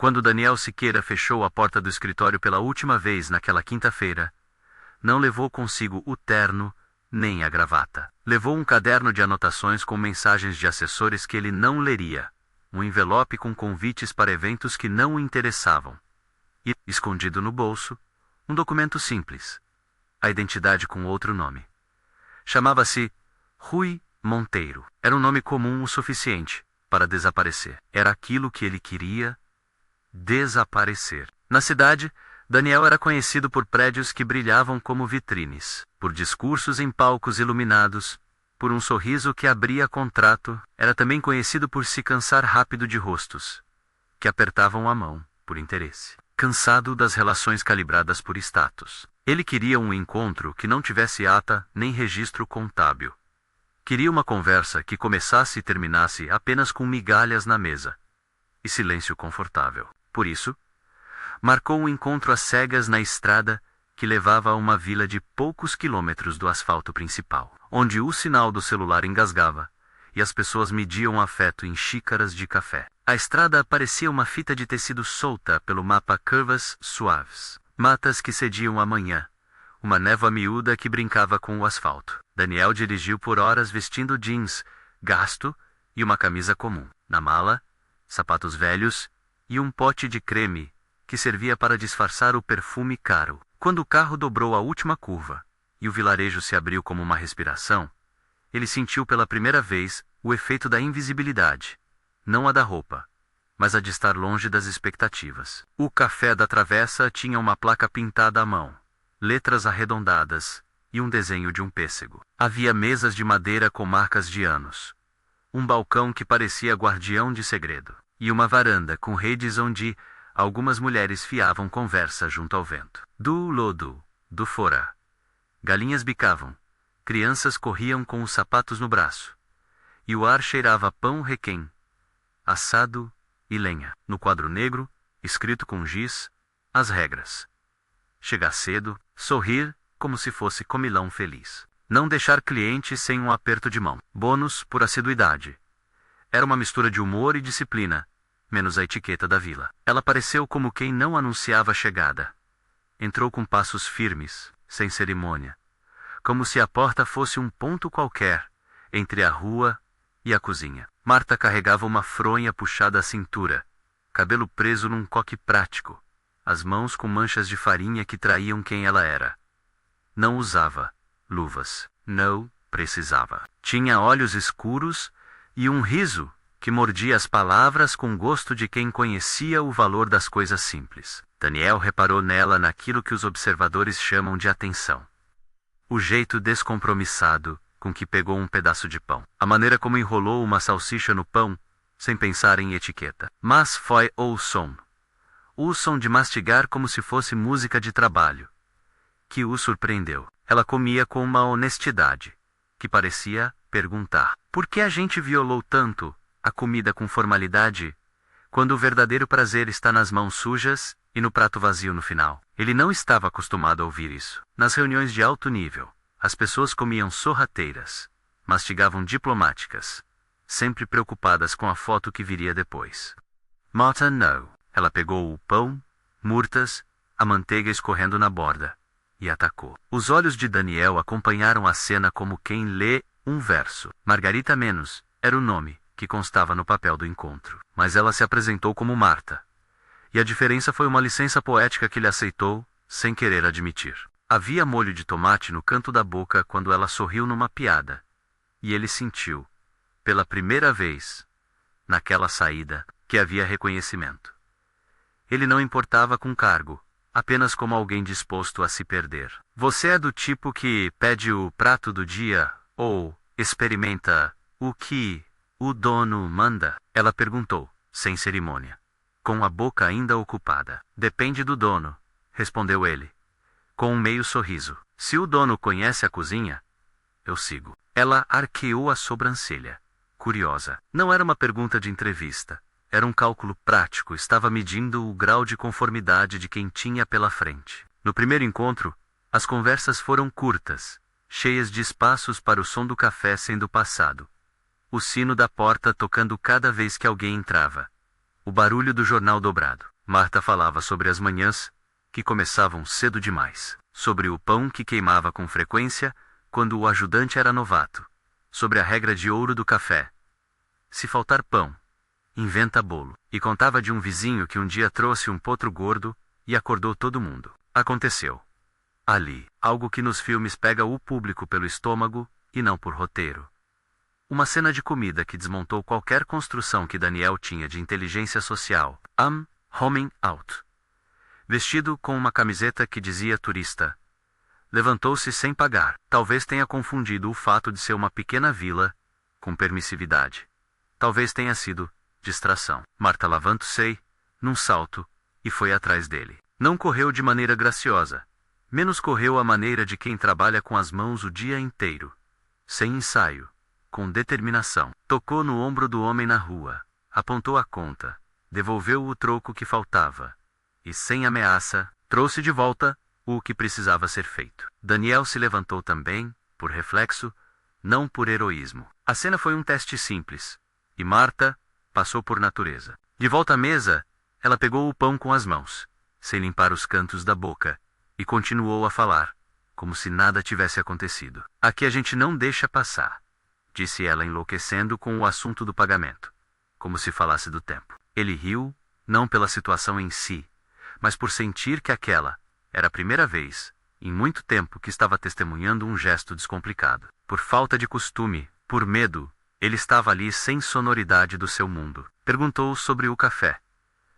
Quando Daniel Siqueira fechou a porta do escritório pela última vez naquela quinta-feira, não levou consigo o terno, nem a gravata. Levou um caderno de anotações com mensagens de assessores que ele não leria, um envelope com convites para eventos que não o interessavam. E, escondido no bolso, um documento simples, a identidade com outro nome. Chamava-se Rui Monteiro. Era um nome comum o suficiente para desaparecer. Era aquilo que ele queria: desaparecer. Na cidade, Daniel era conhecido por prédios que brilhavam como vitrines, por discursos em palcos iluminados, por um sorriso que abria contrato. Era também conhecido por se cansar rápido de rostos que apertavam a mão por interesse. Cansado das relações calibradas por status. Ele queria um encontro que não tivesse ata nem registro contábil. Queria uma conversa que começasse e terminasse apenas com migalhas na mesa e silêncio confortável. Por isso, marcou um encontro às cegas na estrada que levava a uma vila de poucos quilômetros do asfalto principal, onde o sinal do celular engasgava e as pessoas mediam afeto em xícaras de café. A estrada parecia uma fita de tecido solta pelo mapa curvas suaves. Matas que cediam à manhã, uma névoa miúda que brincava com o asfalto. Daniel dirigiu por horas vestindo jeans, gasto e uma camisa comum. Na mala, sapatos velhos e um pote de creme que servia para disfarçar o perfume caro. Quando o carro dobrou a última curva e o vilarejo se abriu como uma respiração, ele sentiu pela primeira vez o efeito da invisibilidade, não a da roupa, mas a de estar longe das expectativas. O café da travessa tinha uma placa pintada à mão, letras arredondadas e um desenho de um pêssego. Havia mesas de madeira com marcas de anos, um balcão que parecia guardião de segredo, e uma varanda com redes onde algumas mulheres fiavam conversa junto ao vento. Do lodo, do fora. Galinhas bicavam, crianças corriam com os sapatos no braço, e o ar cheirava pão requém, assado e lenha. No quadro negro, escrito com giz, as regras. Chegar cedo, sorrir como se fosse comilão feliz. Não deixar cliente sem um aperto de mão. Bônus por assiduidade. Era uma mistura de humor e disciplina, menos a etiqueta da vila. Ela pareceu como quem não anunciava a chegada. Entrou com passos firmes, sem cerimônia, como se a porta fosse um ponto qualquer, entre a rua e a cozinha. Marta carregava uma fronha puxada à cintura, cabelo preso num coque prático, as mãos com manchas de farinha que traíam quem ela era. Não usava luvas. Não precisava. Tinha olhos escuros e um riso que mordia as palavras com gosto de quem conhecia o valor das coisas simples. Daniel reparou nela naquilo que os observadores chamam de atenção. O jeito descompromissado com que pegou um pedaço de pão. A maneira como enrolou uma salsicha no pão, sem pensar em etiqueta. Mas foi o som de mastigar como se fosse música de trabalho, que o surpreendeu. Ela comia com uma honestidade, que parecia perguntar: por que a gente violou tanto a comida com formalidade, quando o verdadeiro prazer está nas mãos sujas e no prato vazio no final? Ele não estava acostumado a ouvir isso. Nas reuniões de alto nível, as pessoas comiam sorrateiras, mastigavam diplomáticas, sempre preocupadas com a foto que viria depois. Marta não. Ela pegou o pão, murtas, a manteiga escorrendo na borda, e atacou. Os olhos de Daniel acompanharam a cena como quem lê um verso. Margarita Menos era o nome que constava no papel do encontro. Mas ela se apresentou como Marta. E a diferença foi uma licença poética que ele aceitou, sem querer admitir. Havia molho de tomate no canto da boca quando ela sorriu numa piada. E ele sentiu, pela primeira vez, naquela saída, que havia reconhecimento. Ele não importava com cargo, apenas como alguém disposto a se perder. Você é do tipo que pede o prato do dia, ou experimenta o que o dono manda? Ela perguntou, sem cerimônia, com a boca ainda ocupada. Depende do dono, respondeu ele, com um meio sorriso. Se o dono conhece a cozinha, eu sigo. Ela arqueou a sobrancelha, curiosa. Não era uma pergunta de entrevista. Era um cálculo prático, estava medindo o grau de conformidade de quem tinha pela frente. No primeiro encontro, as conversas foram curtas, cheias de espaços para o som do café sendo passado, o sino da porta tocando cada vez que alguém entrava, o barulho do jornal dobrado. Marta falava sobre as manhãs, que começavam cedo demais, sobre o pão que queimava com frequência, quando o ajudante era novato, sobre a regra de ouro do café. Se faltar pão, inventa bolo. E contava de um vizinho que um dia trouxe um potro gordo e acordou todo mundo. Aconteceu ali algo que nos filmes pega o público pelo estômago e não por roteiro. Uma cena de comida que desmontou qualquer construção que Daniel tinha de inteligência social. Homing out. Vestido com uma camiseta que dizia turista. Levantou-se sem pagar. Talvez tenha confundido o fato de ser uma pequena vila com permissividade. Talvez tenha sido distração. Marta levantou-se, num salto, e foi atrás dele. Não correu de maneira graciosa. Menos correu a maneira de quem trabalha com as mãos o dia inteiro. Sem ensaio. Com determinação. Tocou no ombro do homem na rua. Apontou a conta. Devolveu o troco que faltava. E sem ameaça, trouxe de volta o que precisava ser feito. Daniel se levantou também, por reflexo, não por heroísmo. A cena foi um teste simples. E Marta passou por natureza. De volta à mesa, ela pegou o pão com as mãos, sem limpar os cantos da boca, e continuou a falar, como se nada tivesse acontecido. Aqui a gente não deixa passar, disse ela enlouquecendo com o assunto do pagamento, como se falasse do tempo. Ele riu, não pela situação em si, mas por sentir que aquela era a primeira vez, em muito tempo, que estava testemunhando um gesto descomplicado. Por falta de costume, por medo, ele estava ali sem sonoridade do seu mundo. Perguntou sobre o café,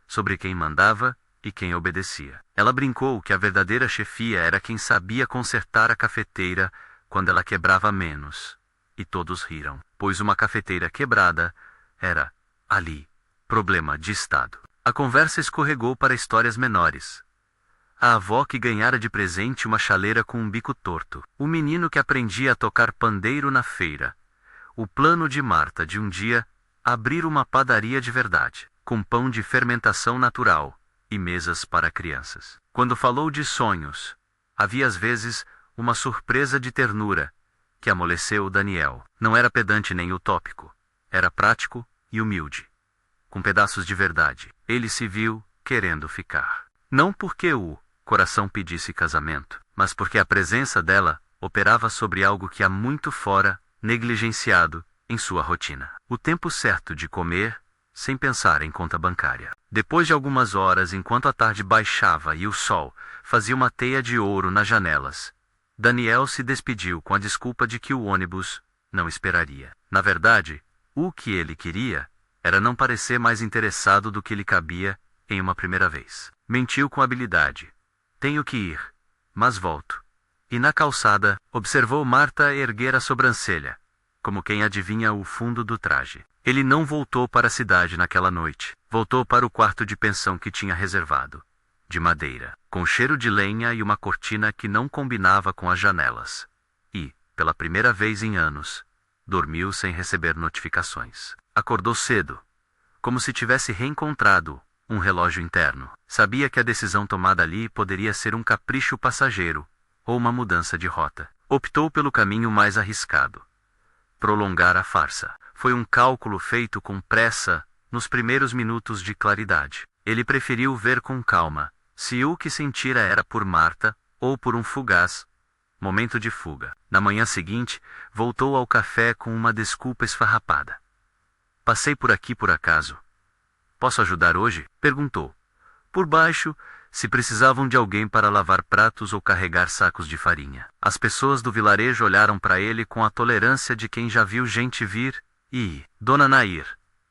sobre quem mandava e quem obedecia. Ela brincou que a verdadeira chefia era quem sabia consertar a cafeteira quando ela quebrava menos. E todos riram, pois uma cafeteira quebrada era, ali, problema de Estado. A conversa escorregou para histórias menores. A avó que ganhara de presente uma chaleira com um bico torto. O menino que aprendia a tocar pandeiro na feira. O plano de Marta de um dia abrir uma padaria de verdade, com pão de fermentação natural e mesas para crianças. Quando falou de sonhos, havia às vezes uma surpresa de ternura que amoleceu Daniel. Não era pedante nem utópico, era prático e humilde. Com pedaços de verdade, ele se viu querendo ficar. Não porque o coração pedisse casamento, mas porque a presença dela operava sobre algo que há muito fora, negligenciado, em sua rotina. O tempo certo de comer, sem pensar em conta bancária. Depois de algumas horas, enquanto a tarde baixava e o sol fazia uma teia de ouro nas janelas, Daniel se despediu com a desculpa de que o ônibus não esperaria. Na verdade, o que ele queria era não parecer mais interessado do que lhe cabia em uma primeira vez. Mentiu com habilidade. Tenho que ir, mas volto. E na calçada, observou Marta erguer a sobrancelha, como quem adivinha o fundo do traje. Ele não voltou para a cidade naquela noite. Voltou para o quarto de pensão que tinha reservado, de madeira, com cheiro de lenha e uma cortina que não combinava com as janelas. E, pela primeira vez em anos, dormiu sem receber notificações. Acordou cedo, como se tivesse reencontrado um relógio interno. Sabia que a decisão tomada ali poderia ser um capricho passageiro, ou uma mudança de rota. Optou pelo caminho mais arriscado. Prolongar a farsa. Foi um cálculo feito com pressa nos primeiros minutos de claridade. Ele preferiu ver com calma se o que sentira era por Marta ou por um fugaz momento de fuga. Na manhã seguinte, voltou ao café com uma desculpa esfarrapada. Passei por aqui por acaso. Posso ajudar hoje? Perguntou. Por baixo, se precisavam de alguém para lavar pratos ou carregar sacos de farinha. As pessoas do vilarejo olharam para ele com a tolerância de quem já viu gente vir e ir. Dona Nair,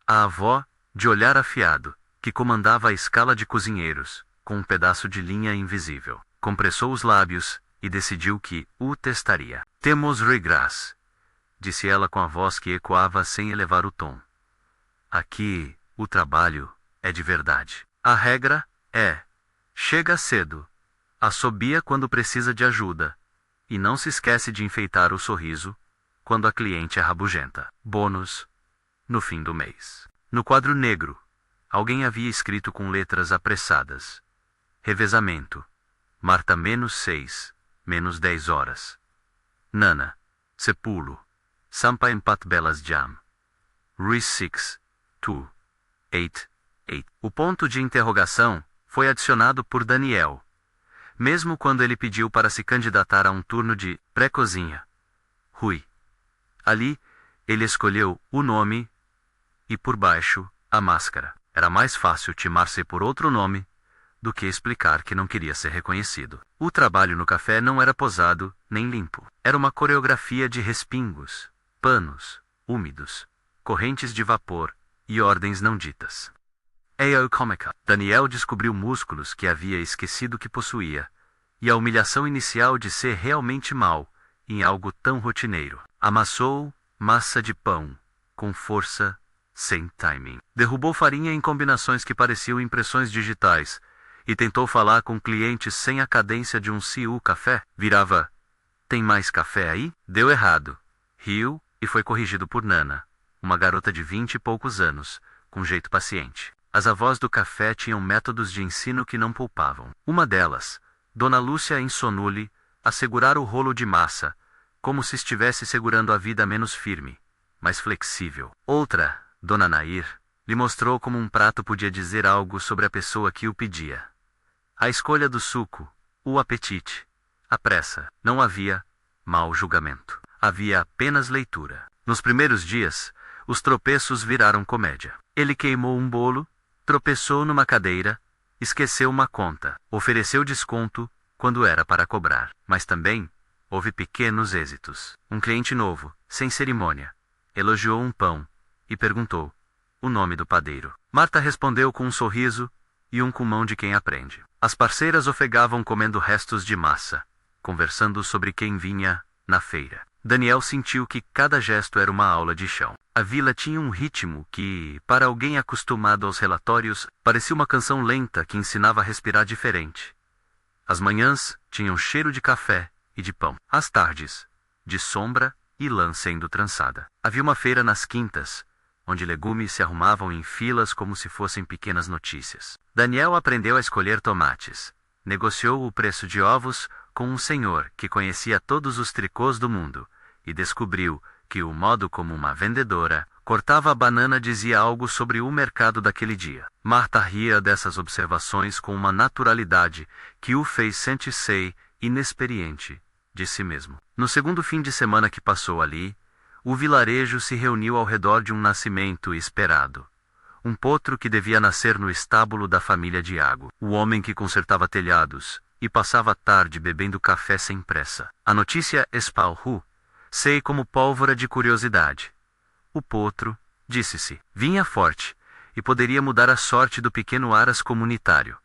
a avó, de olhar afiado, que comandava a escala de cozinheiros, com um pedaço de linha invisível, compressou os lábios e decidiu que o testaria. Temos regras, disse ela com a voz que ecoava sem elevar o tom. Aqui, o trabalho é de verdade. A regra é: chega cedo, assobia quando precisa de ajuda, e não se esquece de enfeitar o sorriso quando a cliente é rabugenta. Bônus no fim do mês. No quadro negro, alguém havia escrito com letras apressadas: revezamento. Marta -6, -10 horas. Nana, Sepulo, Sampa Empat Belas Jam. Ruiz 6, 2, 8, O ponto de interrogação foi adicionado por Daniel, mesmo quando ele pediu para se candidatar a um turno de pré-cozinha. Rui. Ali, ele escolheu o nome e, por baixo, a máscara. Era mais fácil timar-se por outro nome do que explicar que não queria ser reconhecido. O trabalho no café não era posado nem limpo. Era uma coreografia de respingos, panos, úmidos, correntes de vapor e ordens não ditas. Cômica. Daniel descobriu músculos que havia esquecido que possuía, e a humilhação inicial de ser realmente mau em algo tão rotineiro. Amassou massa de pão, com força, sem timing. Derrubou farinha em combinações que pareciam impressões digitais, e tentou falar com clientes sem a cadência de um CU café. Virava, tem mais café aí? Deu errado. Riu e foi corrigido por Nana, uma garota de 20 e poucos anos, com jeito paciente. As avós do café tinham métodos de ensino que não poupavam. Uma delas, Dona Lúcia Insonuli, a segurar o rolo de massa, como se estivesse segurando a vida menos firme, mais flexível. Outra, Dona Nair, lhe mostrou como um prato podia dizer algo sobre a pessoa que o pedia. A escolha do suco, o apetite, a pressa. Não havia mau julgamento. Havia apenas leitura. Nos primeiros dias, os tropeços viraram comédia. Ele queimou um bolo, tropeçou numa cadeira, esqueceu uma conta, ofereceu desconto quando era para cobrar. Mas também houve pequenos êxitos. Um cliente novo, sem cerimônia, elogiou um pão e perguntou o nome do padeiro. Marta respondeu com um sorriso e um com mão de quem aprende. As parceiras ofegavam comendo restos de massa, conversando sobre quem vinha na feira. Daniel sentiu que cada gesto era uma aula de chão. A vila tinha um ritmo que, para alguém acostumado aos relatórios, parecia uma canção lenta que ensinava a respirar diferente. As manhãs tinham cheiro de café e de pão. As tardes, de sombra e lã sendo trançada. Havia uma feira nas quintas, onde legumes se arrumavam em filas como se fossem pequenas notícias. Daniel aprendeu a escolher tomates. Negociou o preço de ovos com um senhor que conhecia todos os tricôs do mundo, e descobriu que o modo como uma vendedora cortava a banana dizia algo sobre o mercado daquele dia. Marta ria dessas observações com uma naturalidade que o fez sentir-se inexperiente de si mesmo. No segundo fim de semana que passou ali, o vilarejo se reuniu ao redor de um nascimento esperado. Um potro que devia nascer no estábulo da família Diago. O homem que consertava telhados e passava a tarde bebendo café sem pressa. A notícia espalhou sei como pólvora de curiosidade. O potro, disse-se, vinha forte, e poderia mudar a sorte do pequeno aras comunitário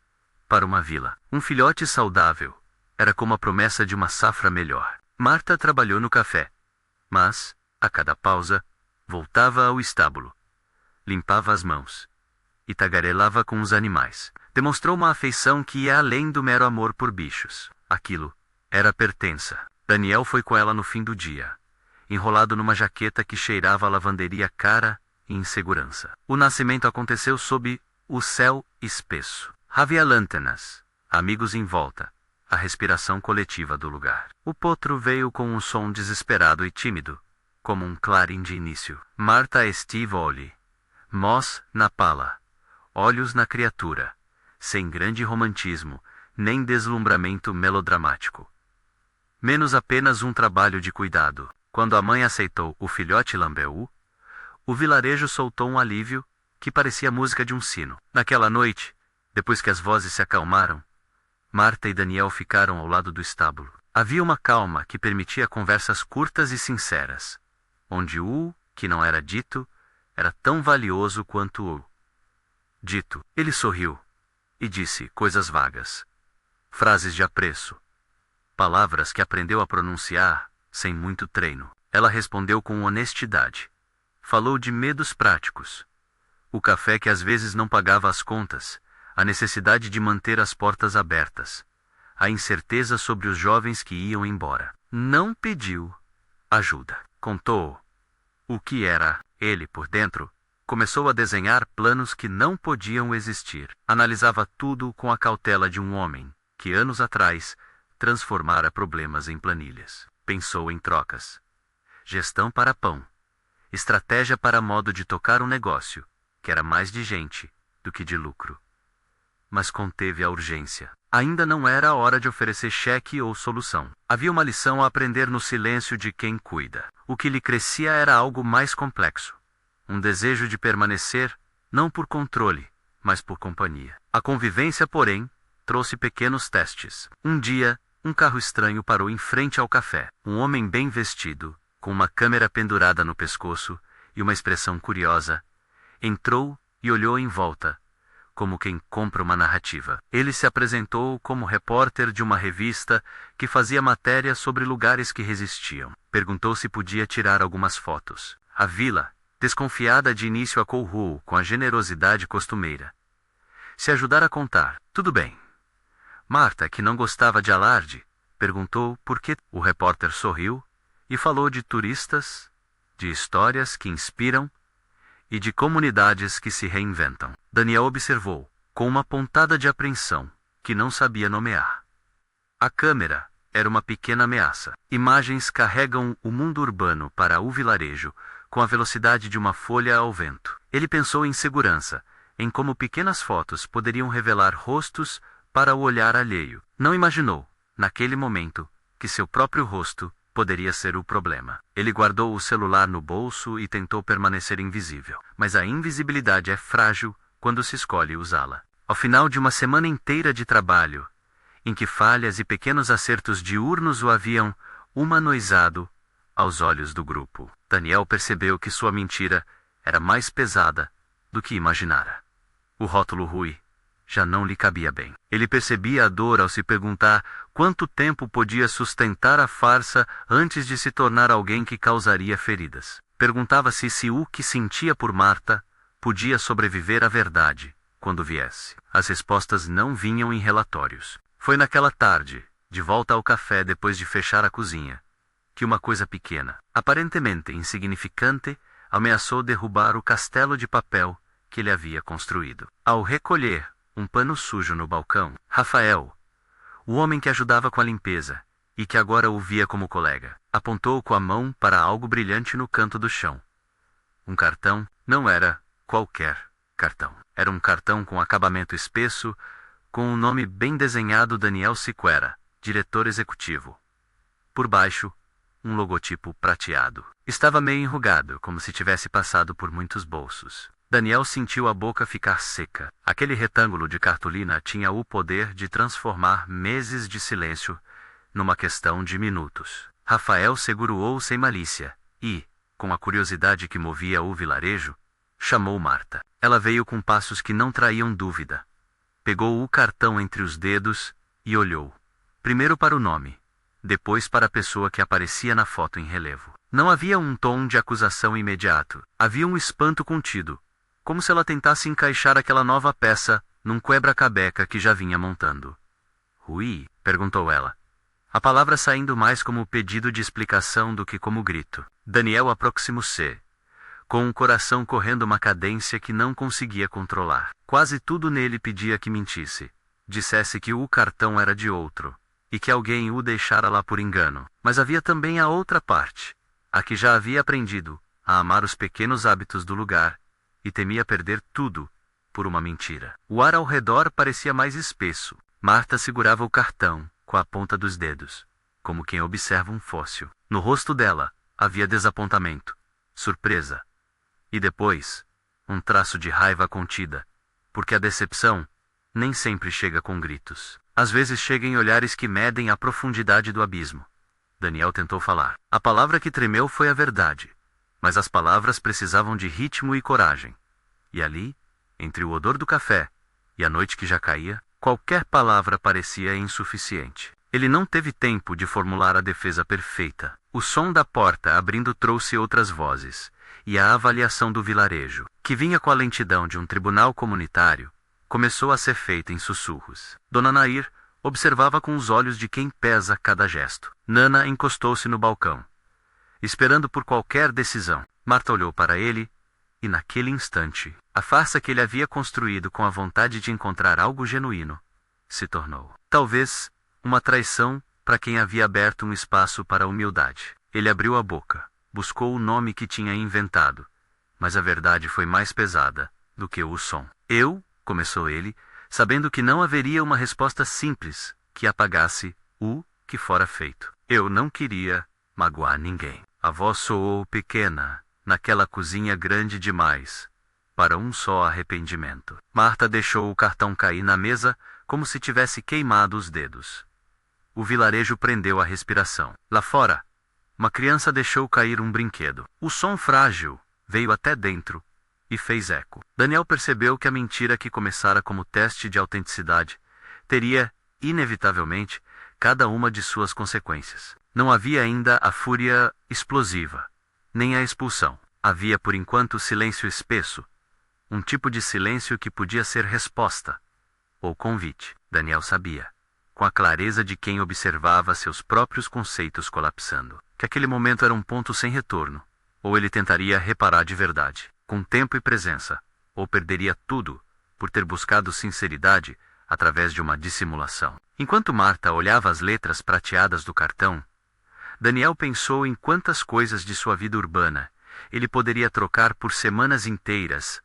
para uma vila. Um filhote saudável era como a promessa de uma safra melhor. Marta trabalhou no café, mas, a cada pausa, voltava ao estábulo, limpava as mãos e tagarelava com os animais. Demonstrou uma afeição que ia além do mero amor por bichos. Aquilo era pertença. Daniel foi com ela no fim do dia, enrolado numa jaqueta que cheirava a lavanderia cara e insegurança. O nascimento aconteceu sob o céu espesso. Havia lânternas, amigos em volta, a respiração coletiva do lugar. O potro veio com um som desesperado e tímido, como um clarim de início. Marta estive olhe, mós na pala, olhos na criatura, sem grande romantismo, nem deslumbramento melodramático. Menos apenas um trabalho de cuidado. Quando a mãe aceitou o filhote lambeu, o vilarejo soltou um alívio que parecia a música de um sino. Naquela noite, depois que as vozes se acalmaram, Marta e Daniel ficaram ao lado do estábulo. Havia uma calma que permitia conversas curtas e sinceras, onde o que não era dito era tão valioso quanto o dito. Ele sorriu e disse coisas vagas, frases de apreço, palavras que aprendeu a pronunciar sem muito treino. Ela respondeu com honestidade. Falou de medos práticos. O café que às vezes não pagava as contas, a necessidade de manter as portas abertas, a incerteza sobre os jovens que iam embora. Não pediu ajuda. Contou o que era. Ele, por dentro, começou a desenhar planos que não podiam existir. Analisava tudo com a cautela de um homem que, anos atrás, transformara problemas em planilhas. Pensou em trocas. Gestão para pão. Estratégia para modo de tocar um negócio, que era mais de gente do do que de lucro. Mas conteve a urgência. Ainda não era a hora de oferecer cheque ou solução. Havia uma lição a aprender no silêncio de quem cuida. O que lhe crescia era algo mais complexo. Um desejo de permanecer, não por controle, mas por companhia. A convivência, porém, trouxe pequenos testes. Um dia, um carro estranho parou em frente ao café. Um homem bem vestido, com uma câmera pendurada no pescoço e uma expressão curiosa, entrou e olhou em volta, como quem compra uma narrativa. Ele se apresentou como repórter de uma revista que fazia matéria sobre lugares que resistiam. Perguntou se podia tirar algumas fotos. A vila, desconfiada de início, acolheu com a generosidade costumeira. Se ajudar a contar, tudo bem. Marta, que não gostava de alarde, perguntou por que. O repórter sorriu e falou de turistas, de histórias que inspiram e de comunidades que se reinventam. Daniel observou, com uma pontada de apreensão, que não sabia nomear. A câmera era uma pequena ameaça. Imagens carregam o mundo urbano para o vilarejo, com a velocidade de uma folha ao vento. Ele pensou em segurança, em como pequenas fotos poderiam revelar rostos para o olhar alheio. Não imaginou, naquele momento, que seu próprio rosto poderia ser o problema. Ele guardou o celular no bolso e tentou permanecer invisível. Mas a invisibilidade é frágil quando se escolhe usá-la. Ao final de uma semana inteira de trabalho, em que falhas e pequenos acertos diurnos o haviam humanoizado aos olhos do grupo, Daniel percebeu que sua mentira era mais pesada do que imaginara. O rótulo Rui já não lhe cabia bem. Ele percebia a dor ao se perguntar quanto tempo podia sustentar a farsa antes de se tornar alguém que causaria feridas. Perguntava-se se o que sentia por Marta podia sobreviver à verdade quando viesse. As respostas não vinham em relatórios. Foi naquela tarde, de volta ao café depois de fechar a cozinha, que uma coisa pequena, aparentemente insignificante, ameaçou derrubar o castelo de papel que ele havia construído. Ao recolher um pano sujo no balcão, Rafael, o homem que ajudava com a limpeza e que agora o via como colega, apontou com a mão para algo brilhante no canto do chão. Um cartão. Não era qualquer cartão. Era um cartão com acabamento espesso, com o nome bem desenhado: Daniel Siqueira, diretor executivo. Por baixo, um logotipo prateado. Estava meio enrugado, como se tivesse passado por muitos bolsos. Daniel sentiu a boca ficar seca. Aquele retângulo de cartolina tinha o poder de transformar meses de silêncio numa questão de minutos. Rafael segurou sem malícia e, com a curiosidade que movia o vilarejo, chamou Marta. Ela veio com passos que não traíam dúvida. Pegou o cartão entre os dedos e olhou, primeiro para o nome, depois para a pessoa que aparecia na foto em relevo. Não havia um tom de acusação imediato. Havia um espanto contido, como se ela tentasse encaixar aquela nova peça num quebra-cabeça que já vinha montando. Rui? Perguntou ela, a palavra saindo mais como pedido de explicação do que como grito. Daniel aproximou-se, com o coração correndo uma cadência que não conseguia controlar. Quase tudo nele pedia que mentisse, dissesse que o cartão era de outro, e que alguém o deixara lá por engano. Mas havia também a outra parte, a que já havia aprendido a amar os pequenos hábitos do lugar, e temia perder tudo por uma mentira. O ar ao redor parecia mais espesso. Marta segurava o cartão com a ponta dos dedos, como quem observa um fóssil. No rosto dela havia desapontamento, surpresa e depois um traço de raiva contida, porque a decepção nem sempre chega com gritos. Às vezes chega em olhares que medem a profundidade do abismo. Daniel tentou falar. A palavra que tremeu foi a verdade, mas as palavras precisavam de ritmo e coragem. E ali, entre o odor do café e a noite que já caía, qualquer palavra parecia insuficiente. Ele não teve tempo de formular a defesa perfeita. O som da porta abrindo trouxe outras vozes, e a avaliação do vilarejo, que vinha com a lentidão de um tribunal comunitário, começou a ser feita em sussurros. Dona Nair observava com os olhos de quem pesa cada gesto. Nana encostou-se no balcão, esperando por qualquer decisão. Marta olhou para ele, e naquele instante, a farsa que ele havia construído com a vontade de encontrar algo genuíno, se tornou, talvez, uma traição para quem havia aberto um espaço para a humildade. Ele abriu a boca, buscou o nome que tinha inventado, mas a verdade foi mais pesada do que o som. Eu começou ele, sabendo que não haveria uma resposta simples que apagasse o que fora feito. Eu não queria magoar ninguém. A voz soou pequena, naquela cozinha grande demais, para um só arrependimento. Marta deixou o cartão cair na mesa, como se tivesse queimado os dedos. O vilarejo prendeu a respiração. Lá fora, uma criança deixou cair um brinquedo. O som frágil veio até dentro e fez eco. Daniel percebeu que a mentira que começara como teste de autenticidade teria, inevitavelmente, cada uma de suas consequências. Não havia ainda a fúria explosiva, nem a expulsão. Havia, por enquanto, silêncio espesso, um tipo de silêncio que podia ser resposta ou convite. Daniel sabia, com a clareza de quem observava seus próprios conceitos colapsando, que aquele momento era um ponto sem retorno. Ou ele tentaria reparar de verdade, com tempo e presença, ou perderia tudo por ter buscado sinceridade através de uma dissimulação. Enquanto Marta olhava as letras prateadas do cartão, Daniel pensou em quantas coisas de sua vida urbana ele poderia trocar por semanas inteiras,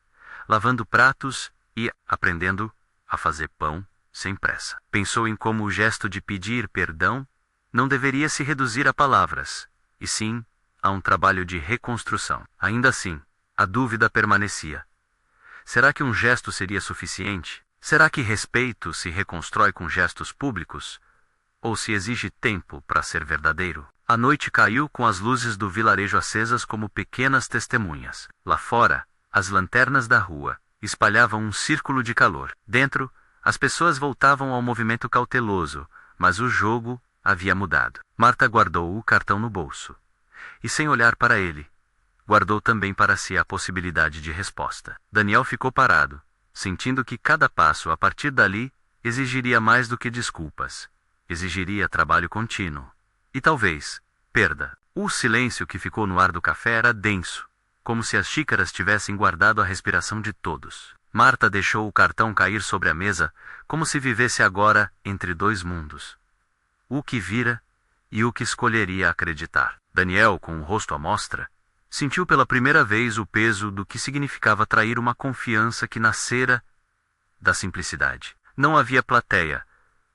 lavando pratos e aprendendo a fazer pão sem pressa. Pensou em como o gesto de pedir perdão não deveria se reduzir a palavras, e sim a um trabalho de reconstrução. Ainda assim, a dúvida permanecia. Será que um gesto seria suficiente? Será que respeito se reconstrói com gestos públicos? Ou se exige tempo para ser verdadeiro? A noite caiu com as luzes do vilarejo acesas como pequenas testemunhas. Lá fora, as lanternas da rua espalhavam um círculo de calor. Dentro, as pessoas voltavam ao movimento cauteloso, mas o jogo havia mudado. Marta guardou o cartão no bolso. E sem olhar para ele, guardou também para si a possibilidade de resposta. Daniel ficou parado, sentindo que cada passo a partir dali exigiria mais do que desculpas. Exigiria trabalho contínuo. E talvez, perda. O silêncio que ficou no ar do café era denso, como se as xícaras tivessem guardado a respiração de todos. Marta deixou o cartão cair sobre a mesa, como se vivesse agora entre dois mundos. O que vira e o que escolheria acreditar. Daniel, com o rosto à mostra, sentiu pela primeira vez o peso do que significava trair uma confiança que nascera da simplicidade. Não havia plateia,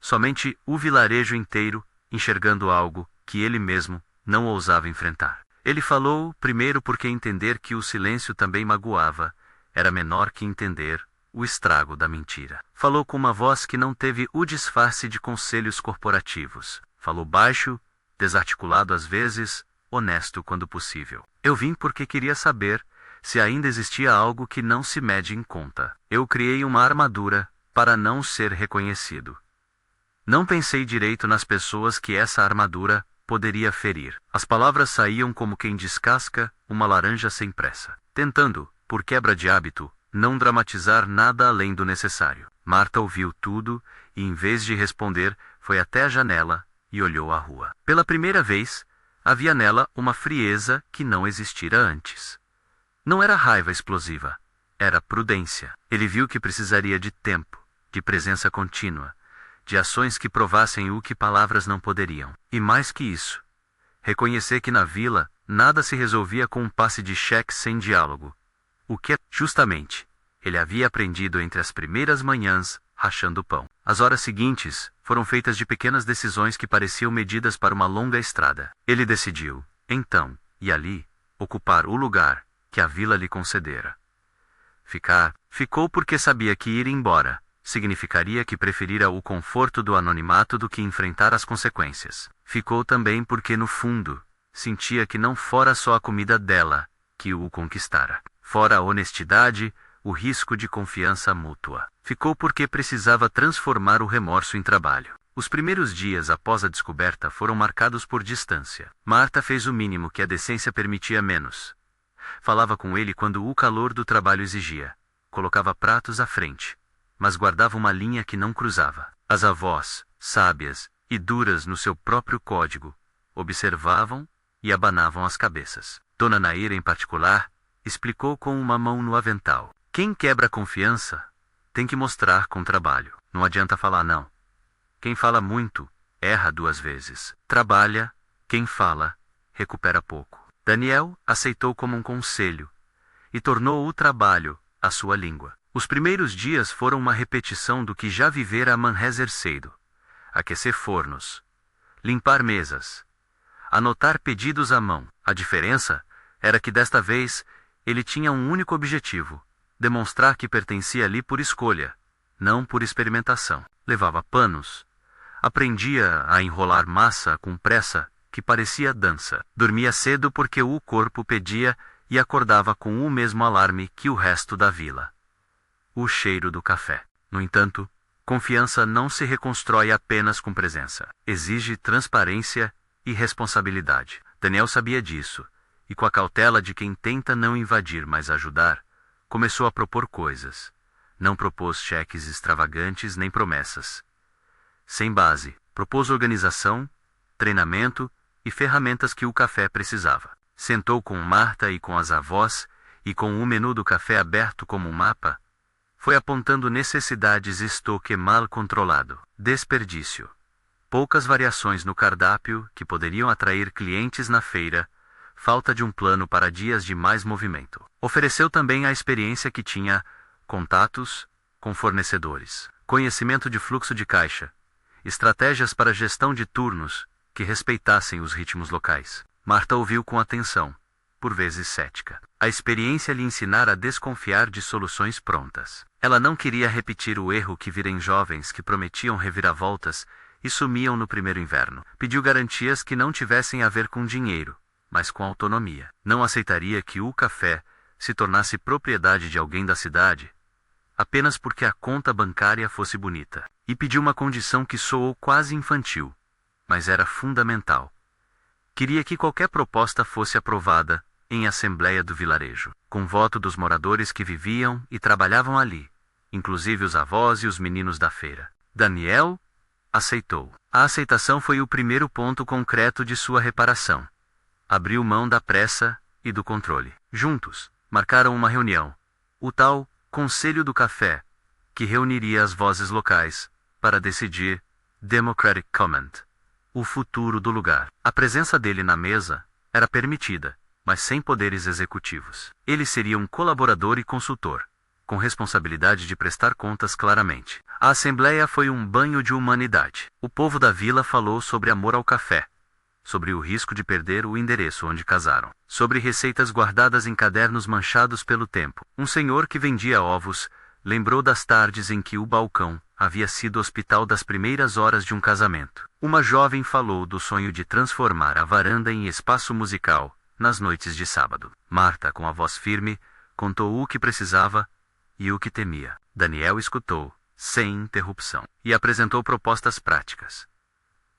somente o vilarejo inteiro enxergando algo que ele mesmo não ousava enfrentar. Ele falou primeiro porque entender que o silêncio também magoava era menor que entender o estrago da mentira. Falou com uma voz que não teve o disfarce de conselhos corporativos. Falou baixo, desarticulado às vezes, honesto quando possível. Eu vim porque queria saber se ainda existia algo que não se mede em conta. Eu criei uma armadura para não ser reconhecido. Não pensei direito nas pessoas que essa armadura poderia ferir. As palavras saíam como quem descasca uma laranja sem pressa, tentando, por quebra de hábito, não dramatizar nada além do necessário. Marta ouviu tudo e, em vez de responder, foi até a janela e olhou a rua. Pela primeira vez, havia nela uma frieza que não existira antes. Não era raiva explosiva, era prudência. Ele viu que precisaria de tempo, de presença contínua, de ações que provassem o que palavras não poderiam. E mais que isso, reconhecer que na vila nada se resolvia com um passe de cheque sem diálogo. O que, justamente, ele havia aprendido entre as primeiras manhãs, rachando o pão. As horas seguintes foram feitas de pequenas decisões que pareciam medidas para uma longa estrada. Ele decidiu, então, e ali, ocupar o lugar que a vila lhe concedera. Ficou porque sabia que ir embora significaria que preferira o conforto do anonimato do que enfrentar as consequências. Ficou também porque, no fundo, sentia que não fora só a comida dela que o conquistara. Fora a honestidade, o risco de confiança mútua. Ficou porque precisava transformar o remorso em trabalho. Os primeiros dias após a descoberta foram marcados por distância. Marta fez o mínimo que a decência permitia menos. Falava com ele quando o calor do trabalho exigia. Colocava pratos à frente, mas guardava uma linha que não cruzava. As avós, sábias e duras no seu próprio código, observavam e abanavam as cabeças. Dona Naira, em particular, explicou com uma mão no avental. Quem quebra a confiança tem que mostrar com trabalho. Não adianta falar não. Quem fala muito, erra 2 vezes. Trabalha, quem fala, recupera pouco. Daniel aceitou como um conselho e tornou o trabalho a sua língua. Os primeiros dias foram uma repetição do que já vivera a Manhães cedo: aquecer fornos, limpar mesas, anotar pedidos à mão. A diferença era que desta vez ele tinha um único objetivo: demonstrar que pertencia ali por escolha, não por experimentação. Levava panos, aprendia a enrolar massa com pressa que parecia dança. Dormia cedo porque o corpo pedia e acordava com o mesmo alarme que o resto da vila: o cheiro do café. No entanto, confiança não se reconstrói apenas com presença. Exige transparência e responsabilidade. Daniel sabia disso, e com a cautela de quem tenta não invadir, mas ajudar, começou a propor coisas. Não propôs cheques extravagantes nem promessas. Sem base, propôs organização, treinamento e ferramentas que o café precisava. Sentou com Marta e com as avós, e com o menu do café aberto como um mapa, foi apontando necessidades: estoque mal controlado, desperdício, poucas variações no cardápio que poderiam atrair clientes na feira, falta de um plano para dias de mais movimento. Ofereceu também a experiência que tinha: contatos com fornecedores, conhecimento de fluxo de caixa, estratégias para gestão de turnos que respeitassem os ritmos locais. Marta ouviu com atenção, por vezes cética. A experiência lhe ensinara a desconfiar de soluções prontas. Ela não queria repetir o erro que vira em jovens que prometiam reviravoltas e sumiam no primeiro inverno. Pediu garantias que não tivessem a ver com dinheiro, mas com autonomia. Não aceitaria que o café se tornasse propriedade de alguém da cidade, apenas porque a conta bancária fosse bonita. E pediu uma condição que soou quase infantil, mas era fundamental. Queria que qualquer proposta fosse aprovada em assembleia do vilarejo, com voto dos moradores que viviam e trabalhavam ali, inclusive os avós e os meninos da feira. Daniel aceitou. A aceitação foi o primeiro ponto concreto de sua reparação. Abriu mão da pressa e do controle. Juntos, marcaram uma reunião, o tal Conselho do Café, que reuniria as vozes locais para decidir Democratic Comment, o futuro do lugar. A presença dele na mesa era permitida, mas sem poderes executivos. Ele seria um colaborador e consultor, com responsabilidade de prestar contas claramente. A assembleia foi um banho de humanidade. O povo da vila falou sobre amor ao café, sobre o risco de perder o endereço onde casaram, sobre receitas guardadas em cadernos manchados pelo tempo. Um senhor que vendia ovos lembrou das tardes em que o balcão havia sido o hospital das primeiras horas de um casamento. Uma jovem falou do sonho de transformar a varanda em espaço musical nas noites de sábado. Marta, com a voz firme, contou o que precisava e o que temia. Daniel escutou, sem interrupção, e apresentou propostas práticas.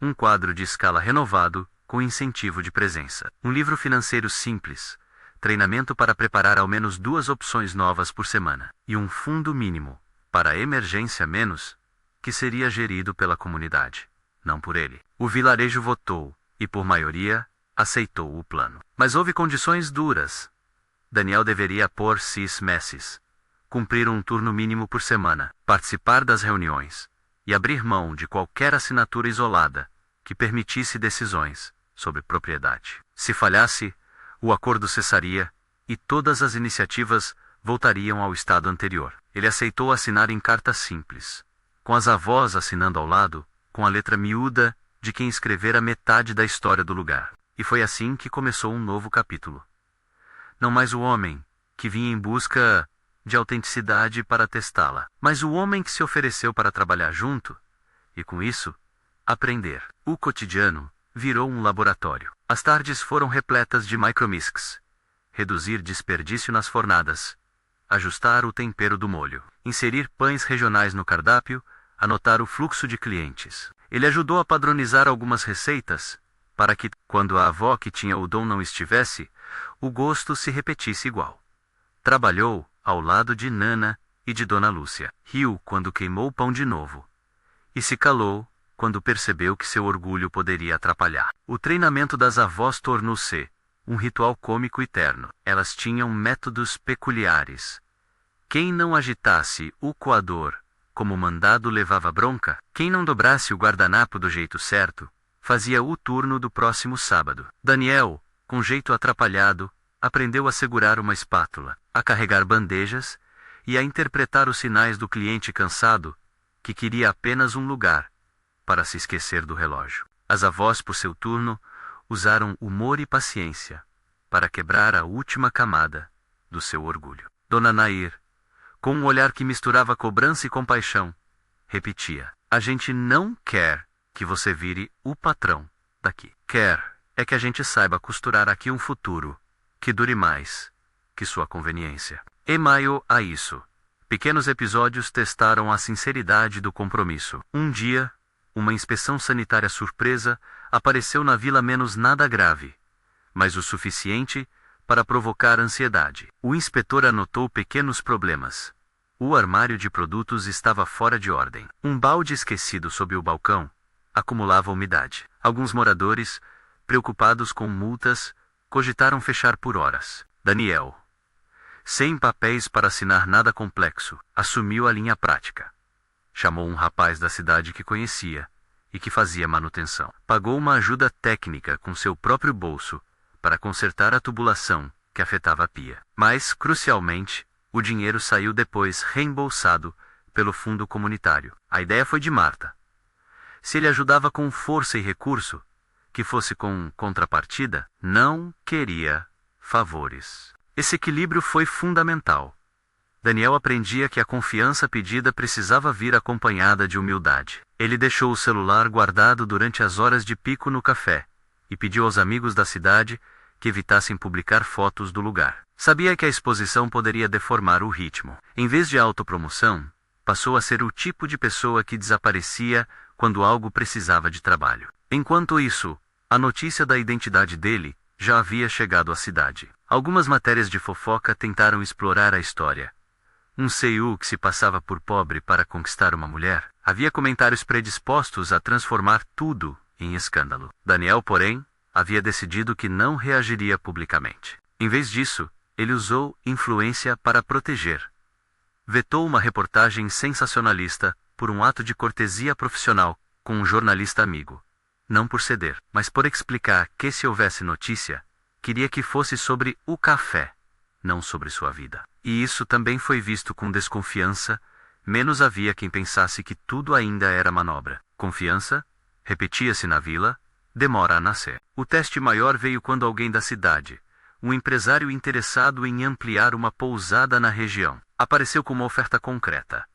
Um quadro de escala renovado, com incentivo de presença. Um livro financeiro simples, treinamento para preparar ao menos 2 opções novas por semana, e um fundo mínimo, para a emergência menos, que seria gerido pela comunidade, não por ele. O vilarejo votou, e por maioria, aceitou o plano. Mas houve condições duras. Daniel deveria pôr 6 meses, cumprir um turno mínimo por semana, participar das reuniões, e abrir mão de qualquer assinatura isolada que permitisse decisões sobre propriedade. Se falhasse, o acordo cessaria, e todas as iniciativas voltariam ao estado anterior. Ele aceitou assinar em carta simples, com as avós assinando ao lado, com a letra miúda de quem escrevera metade da história do lugar. E foi assim que começou um novo capítulo. Não mais o homem, que vinha em busca de autenticidade para testá-la, mas o homem que se ofereceu para trabalhar junto, e com isso, aprender. O cotidiano virou um laboratório. As tardes foram repletas de micromiscs, reduzir desperdício nas fornadas, ajustar o tempero do molho, inserir pães regionais no cardápio, anotar o fluxo de clientes. Ele ajudou a padronizar algumas receitas, para que, quando a avó que tinha o dom não estivesse, o gosto se repetisse igual. Trabalhou ao lado de Nana e de Dona Lúcia. Riu quando queimou o pão de novo. E se calou quando percebeu que seu orgulho poderia atrapalhar. O treinamento das avós tornou-se um ritual cômico e terno. Elas tinham métodos peculiares. Quem não agitasse o coador como mandado levava bronca. Quem não dobrasse o guardanapo do jeito certo fazia o turno do próximo sábado. Daniel, com jeito atrapalhado, aprendeu a segurar uma espátula, a carregar bandejas e a interpretar os sinais do cliente cansado, que queria apenas um lugar para se esquecer do relógio. As avós, por seu turno, usaram humor e paciência para quebrar a última camada do seu orgulho. Dona Nair, com um olhar que misturava cobrança e compaixão, repetia: a gente não quer que você vire o patrão daqui. Quer é que a gente saiba costurar aqui um futuro que dure mais que sua conveniência. Em maio a isso, pequenos episódios testaram a sinceridade do compromisso. Um dia, uma inspeção sanitária surpresa apareceu na vila menos nada grave, mas o suficiente para provocar ansiedade. O inspetor anotou pequenos problemas. O armário de produtos estava fora de ordem. Um balde esquecido sob o balcão acumulava umidade. Alguns moradores, preocupados com multas, cogitaram fechar por horas. Daniel, sem papéis para assinar nada complexo, assumiu a linha prática. Chamou um rapaz da cidade que conhecia e que fazia manutenção. Pagou uma ajuda técnica com seu próprio bolso para consertar a tubulação que afetava a pia. Mas, crucialmente, o dinheiro saiu depois reembolsado pelo fundo comunitário. A ideia foi de Marta. Se ele ajudava com força e recurso, que fosse com contrapartida, não queria favores. Esse equilíbrio foi fundamental. Daniel aprendia que a confiança pedida precisava vir acompanhada de humildade. Ele deixou o celular guardado durante as horas de pico no café e pediu aos amigos da cidade que evitassem publicar fotos do lugar. Sabia que a exposição poderia deformar o ritmo. Em vez de autopromoção, passou a ser o tipo de pessoa que desaparecia quando algo precisava de trabalho. Enquanto isso, a notícia da identidade dele já havia chegado à cidade. Algumas matérias de fofoca tentaram explorar a história. Um CEO que se passava por pobre para conquistar uma mulher. Havia comentários predispostos a transformar tudo em escândalo. Daniel, porém, havia decidido que não reagiria publicamente. Em vez disso, ele usou influência para proteger. Vetou uma reportagem sensacionalista por um ato de cortesia profissional com um jornalista amigo. Não por ceder, mas por explicar que, se houvesse notícia, queria que fosse sobre o café, não sobre sua vida. E isso também foi visto com desconfiança, menos havia quem pensasse que tudo ainda era manobra. Confiança, repetia-se na vila, demora a nascer. O teste maior veio quando alguém da cidade, um empresário interessado em ampliar uma pousada na região, apareceu com uma oferta concreta: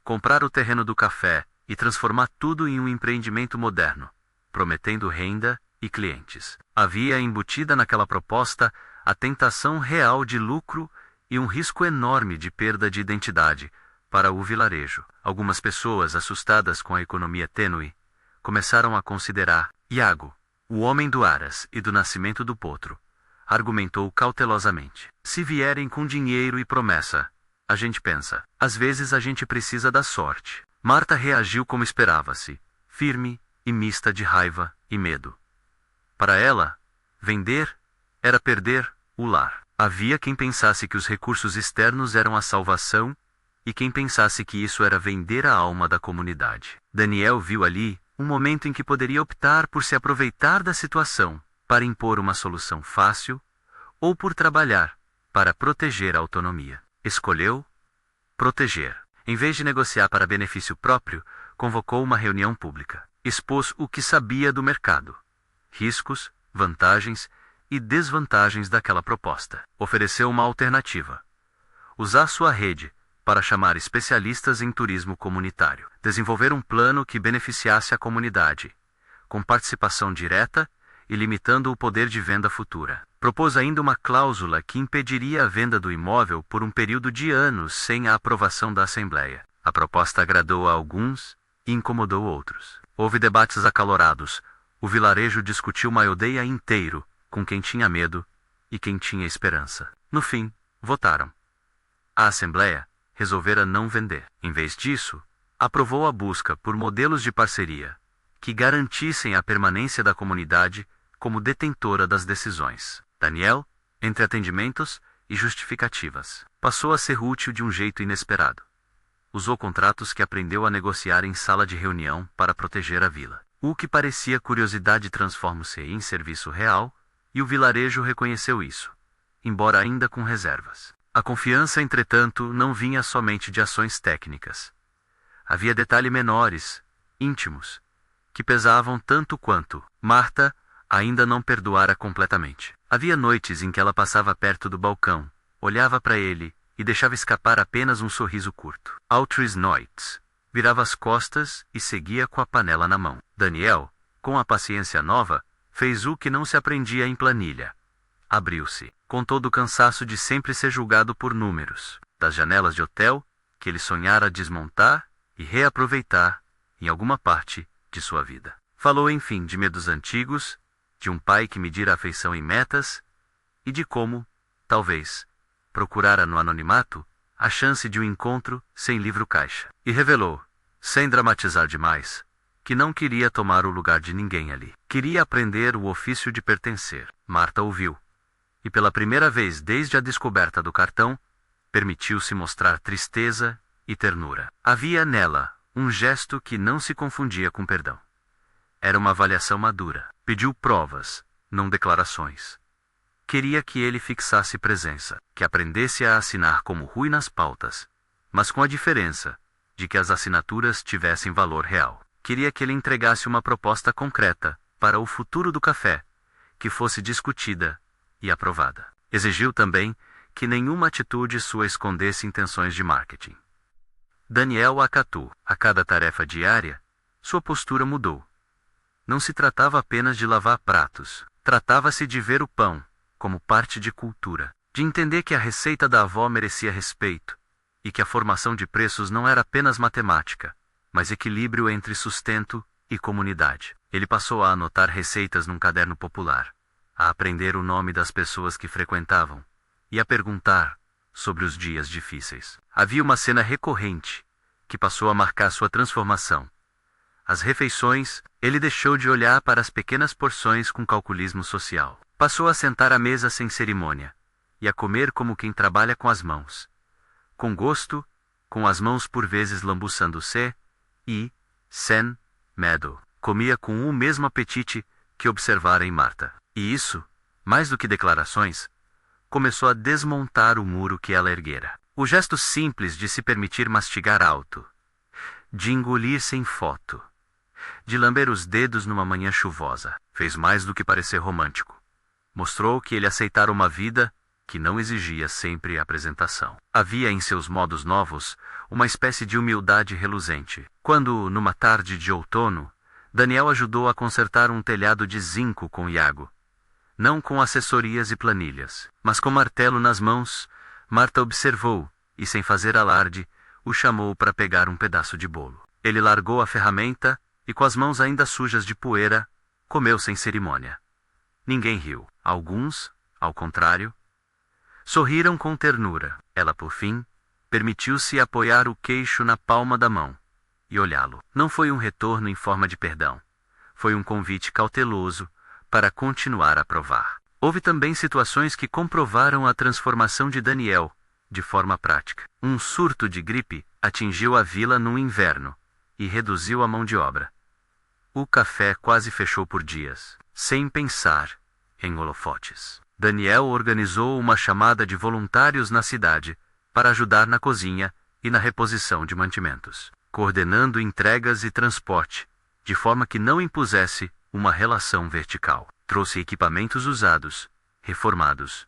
comprar o terreno do café e transformar tudo em um empreendimento moderno, prometendo renda e clientes. Havia embutida naquela proposta a tentação real de lucro e um risco enorme de perda de identidade para o vilarejo. Algumas pessoas, assustadas com a economia tênue, começaram a considerar. Iago, o homem do Aras e do nascimento do potro, argumentou cautelosamente: se vierem com dinheiro e promessa, a gente pensa. Às vezes a gente precisa da sorte. Marta reagiu como esperava-se, firme e mista de raiva e medo. Para ela, vender era perder o lar. Havia quem pensasse que os recursos externos eram a salvação e quem pensasse que isso era vender a alma da comunidade. Daniel viu ali um momento em que poderia optar por se aproveitar da situação para impor uma solução fácil ou por trabalhar para proteger a autonomia. Escolheu proteger. Em vez de negociar para benefício próprio, convocou uma reunião pública. Expôs o que sabia do mercado, riscos, vantagens e desvantagens daquela proposta. Ofereceu uma alternativa: usar sua rede para chamar especialistas em turismo comunitário. Desenvolver um plano que beneficiasse a comunidade, com participação direta e limitando o poder de venda futura. Propôs ainda uma cláusula que impediria a venda do imóvel por um período de anos sem a aprovação da Assembleia. A proposta agradou a alguns e incomodou outros. Houve debates acalorados. O vilarejo discutiu uma aldeia inteiro com quem tinha medo e quem tinha esperança. No fim, votaram. A Assembleia resolvera não vender. Em vez disso, aprovou a busca por modelos de parceria que garantissem a permanência da comunidade como detentora das decisões. Daniel, entre atendimentos e justificativas, passou a ser útil de um jeito inesperado. Usou contratos que aprendeu a negociar em sala de reunião para proteger a vila. O que parecia curiosidade transforma-se em serviço real, e o vilarejo reconheceu isso, embora ainda com reservas. A confiança, entretanto, não vinha somente de ações técnicas. Havia detalhes menores, íntimos, que pesavam tanto quanto. Marta ainda não perdoara completamente. Havia noites em que ela passava perto do balcão, olhava para ele e deixava escapar apenas um sorriso curto. Outras noites, virava as costas e seguia com a panela na mão. Daniel, com a paciência nova, fez o que não se aprendia em planilha. Abriu-se, com todo o cansaço de sempre ser julgado por números, das janelas de hotel, que ele sonhara desmontar e reaproveitar em alguma parte de sua vida. Falou, enfim, de medos antigos, de um pai que medira a afeição em metas, e de como, talvez, procurara no anonimato a chance de um encontro sem livro-caixa. E revelou, sem dramatizar demais, que não queria tomar o lugar de ninguém ali. Queria aprender o ofício de pertencer. Marta ouviu. E pela primeira vez desde a descoberta do cartão, permitiu-se mostrar tristeza e ternura. Havia nela um gesto que não se confundia com perdão. Era uma avaliação madura. Pediu provas, não declarações. Queria que ele fixasse presença, que aprendesse a assinar como Rui nas pautas, mas com a diferença de que as assinaturas tivessem valor real. Queria que ele entregasse uma proposta concreta para o futuro do café, que fosse discutida e aprovada. Exigiu também que nenhuma atitude sua escondesse intenções de marketing. Daniel acatou. A cada tarefa diária, sua postura mudou. Não se tratava apenas de lavar pratos. Tratava-se de ver o pão como parte de cultura, de entender que a receita da avó merecia respeito, e que a formação de preços não era apenas matemática, mas equilíbrio entre sustento e comunidade. Ele passou a anotar receitas num caderno popular, a aprender o nome das pessoas que frequentavam, e a perguntar sobre os dias difíceis. Havia uma cena recorrente, que passou a marcar sua transformação. As refeições, ele deixou de olhar para as pequenas porções com calculismo social. Passou a sentar à mesa sem cerimônia, e a comer como quem trabalha com as mãos. Com gosto, com as mãos por vezes lambuçando-se, e, sem medo, comia com o mesmo apetite que observara em Marta. E isso, mais do que declarações, começou a desmontar o muro que ela erguera. O gesto simples de se permitir mastigar alto, de engolir sem foto, de lamber os dedos numa manhã chuvosa, fez mais do que parecer romântico. Mostrou que ele aceitara uma vida que não exigia sempre apresentação. Havia em seus modos novos uma espécie de humildade reluzente. Quando, numa tarde de outono, Daniel ajudou a consertar um telhado de zinco com Iago, não com assessorias e planilhas, mas com martelo nas mãos, Marta observou e, sem fazer alarde, o chamou para pegar um pedaço de bolo. Ele largou a ferramenta e, com as mãos ainda sujas de poeira, comeu sem cerimônia. Ninguém riu. Alguns, ao contrário, sorriram com ternura. Ela, por fim, permitiu-se apoiar o queixo na palma da mão e olhá-lo. Não foi um retorno em forma de perdão. Foi um convite cauteloso para continuar a provar. Houve também situações que comprovaram a transformação de Daniel, de forma prática. Um surto de gripe atingiu a vila no inverno e reduziu a mão de obra. O café quase fechou por dias, sem pensar em holofotes. Daniel organizou uma chamada de voluntários na cidade para ajudar na cozinha e na reposição de mantimentos, coordenando entregas e transporte, de forma que não impusesse uma relação vertical. Trouxe equipamentos usados, reformados,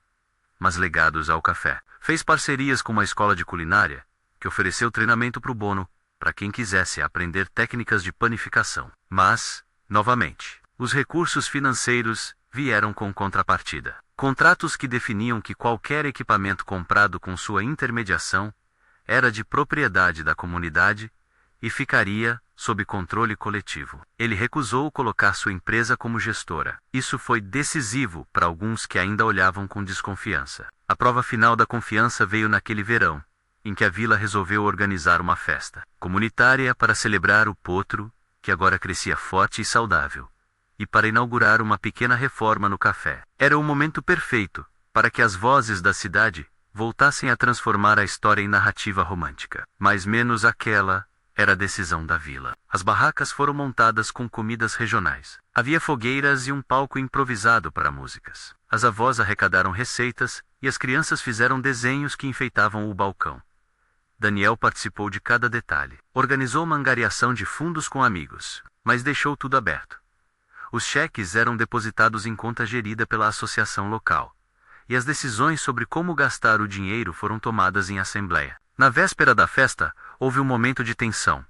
mas legados ao café. Fez parcerias com uma escola de culinária, que ofereceu treinamento pro bono, para quem quisesse aprender técnicas de panificação. Mas, novamente, os recursos financeiros vieram com contrapartida. Contratos que definiam que qualquer equipamento comprado com sua intermediação era de propriedade da comunidade e ficaria sob controle coletivo. Ele recusou colocar sua empresa como gestora. Isso foi decisivo para alguns que ainda olhavam com desconfiança. A prova final da confiança veio naquele verão, em que a vila resolveu organizar uma festa comunitária para celebrar o potro, que agora crescia forte e saudável, e para inaugurar uma pequena reforma no café. Era o momento perfeito para que as vozes da cidade voltassem a transformar a história em narrativa romântica. Mas menos aquela era a decisão da vila. As barracas foram montadas com comidas regionais. Havia fogueiras e um palco improvisado para músicas. As avós arrecadaram receitas, e as crianças fizeram desenhos que enfeitavam o balcão. Daniel participou de cada detalhe. Organizou uma angariação de fundos com amigos, mas deixou tudo aberto. Os cheques eram depositados em conta gerida pela associação local, e as decisões sobre como gastar o dinheiro foram tomadas em assembleia. Na véspera da festa, houve um momento de tensão.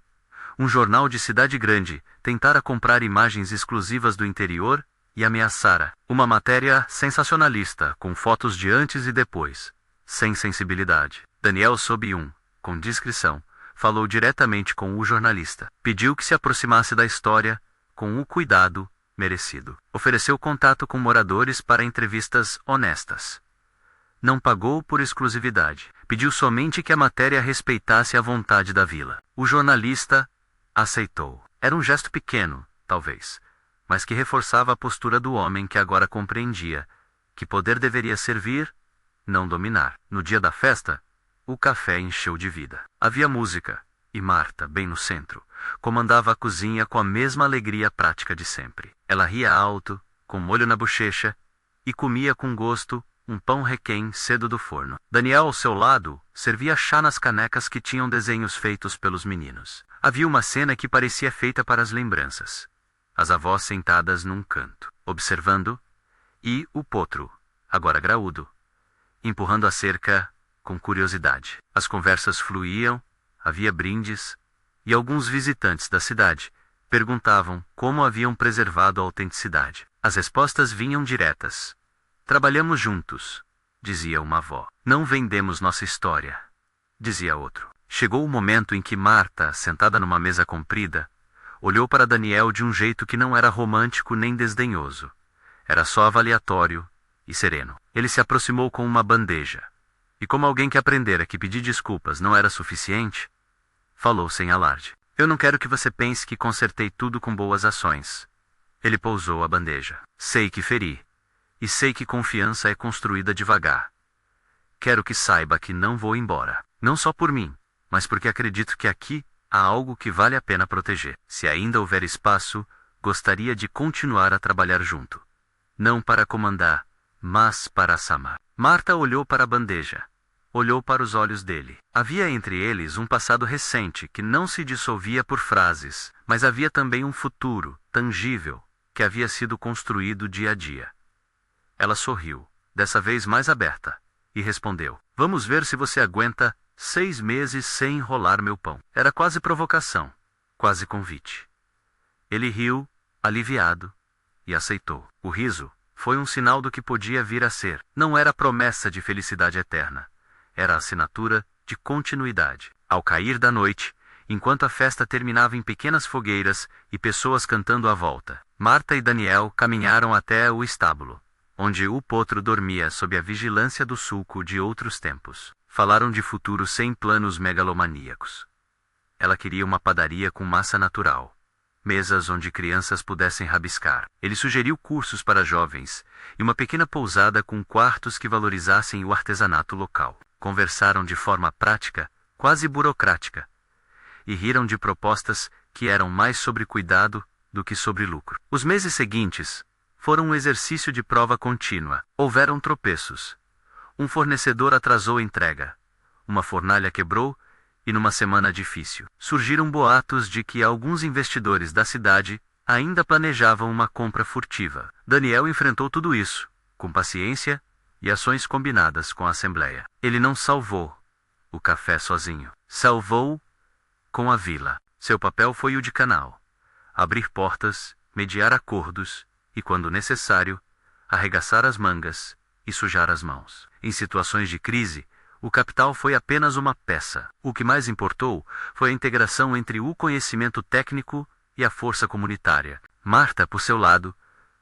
Um jornal de cidade grande tentara comprar imagens exclusivas do interior e ameaçara. Uma matéria sensacionalista, com fotos de antes e depois, sem sensibilidade. Daniel, sob com discrição, falou diretamente com o jornalista. Pediu que se aproximasse da história, com o cuidado merecido. Ofereceu contato com moradores para entrevistas honestas. Não pagou por exclusividade. Pediu somente que a matéria respeitasse a vontade da vila. O jornalista aceitou. Era um gesto pequeno, talvez, mas que reforçava a postura do homem que agora compreendia que poder deveria servir, não dominar. No dia da festa, o café encheu de vida. Havia música, e Marta, bem no centro, comandava a cozinha com a mesma alegria prática de sempre. Ela ria alto, com molho na bochecha, e comia com gosto um pão requém cedo do forno. Daniel, ao seu lado, servia chá nas canecas que tinham desenhos feitos pelos meninos. Havia uma cena que parecia feita para as lembranças. As avós sentadas num canto, observando, e o potro, agora graúdo, empurrando a cerca com curiosidade. As conversas fluíam, havia brindes, e alguns visitantes da cidade perguntavam como haviam preservado a autenticidade. As respostas vinham diretas. Trabalhamos juntos, dizia uma avó. Não vendemos nossa história, dizia outro. Chegou o momento em que Marta, sentada numa mesa comprida, olhou para Daniel de um jeito que não era romântico nem desdenhoso. Era só avaliatório e sereno. Ele se aproximou com uma bandeja. E como alguém que aprendera que pedir desculpas não era suficiente, falou sem alarde. Eu não quero que você pense que consertei tudo com boas ações. Ele pousou a bandeja. Sei que feri. E sei que confiança é construída devagar. Quero que saiba que não vou embora. Não só por mim, mas porque acredito que aqui há algo que vale a pena proteger. Se ainda houver espaço, gostaria de continuar a trabalhar junto. Não para comandar, mas para samar. Marta olhou para a bandeja. Olhou para os olhos dele. Havia entre eles um passado recente que não se dissolvia por frases, mas havia também um futuro, tangível, que havia sido construído dia a dia. Ela sorriu, dessa vez mais aberta, e respondeu: Vamos ver se você aguenta 6 meses sem enrolar meu pão. Era quase provocação, quase convite. Ele riu, aliviado, e aceitou. O riso foi um sinal do que podia vir a ser. Não era promessa de felicidade eterna. Era assinatura de continuidade. Ao cair da noite, enquanto a festa terminava em pequenas fogueiras e pessoas cantando à volta, Marta e Daniel caminharam até o estábulo, onde o potro dormia sob a vigilância do sulco de outros tempos. Falaram de futuro sem planos megalomaníacos. Ela queria uma padaria com massa natural, mesas onde crianças pudessem rabiscar. Ele sugeriu cursos para jovens e uma pequena pousada com quartos que valorizassem o artesanato local. Conversaram de forma prática, quase burocrática, e riram de propostas que eram mais sobre cuidado do que sobre lucro. Os meses seguintes foram um exercício de prova contínua. Houveram tropeços. Um fornecedor atrasou a entrega. Uma fornalha quebrou e numa semana difícil, surgiram boatos de que alguns investidores da cidade ainda planejavam uma compra furtiva. Daniel enfrentou tudo isso, com paciência e ações combinadas com a Assembleia. Ele não salvou o café sozinho. Salvou com a vila. Seu papel foi o de canal. Abrir portas, mediar acordos e, quando necessário, arregaçar as mangas e sujar as mãos. Em situações de crise, o capital foi apenas uma peça. O que mais importou foi a integração entre o conhecimento técnico e a força comunitária. Marta, por seu lado,